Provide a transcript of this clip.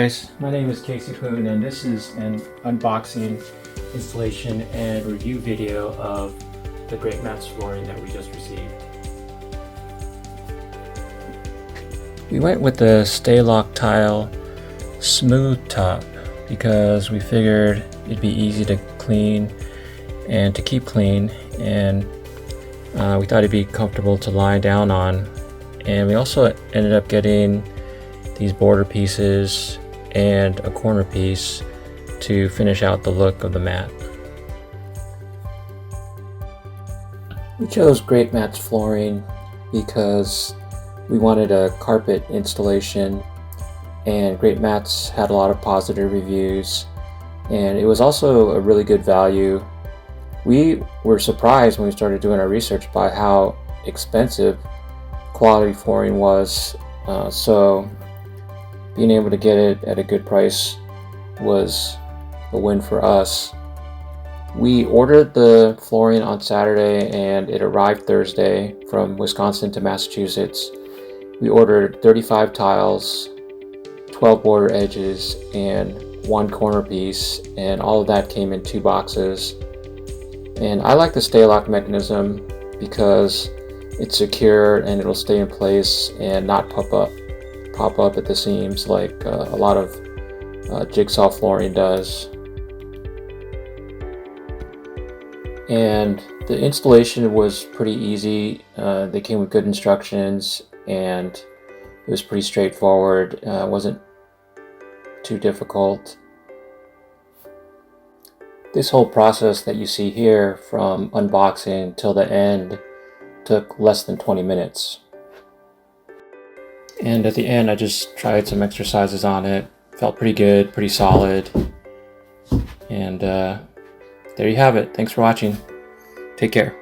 guys, my name is Kasey Poon, and this is an unboxing, installation, and review video of the Greatmats flooring that we just received. We went with the StayLock Tile Smooth top because we figured it'd be easy to clean and to keep clean, and we thought it'd be comfortable to lie down on. And we also ended up getting these border pieces and a corner piece to finish out the look of the mat. We chose Greatmats flooring because we wanted a carpet installation, and Greatmats had a lot of positive reviews, and it was also a really good value. We were surprised when we started doing our research by how expensive quality flooring was, so being able to get it at a good price was a win for us. We ordered the flooring on Saturday and it arrived Thursday from Wisconsin to Massachusetts. We ordered 35 tiles, 12 border edges, and 1 corner piece, and all of that came in 2 boxes. And I like the StayLock mechanism because it's secure and it'll stay in place and not pop up at the seams like a lot of jigsaw flooring does. And the installation was pretty easy. They came with good instructions and it was pretty straightforward. It wasn't too difficult. This whole process that you see here, from unboxing till the end, took less than 20 minutes. And at the end I just tried some exercises on it. Felt pretty good, pretty solid. And there you have it. Thanks for watching. Take care.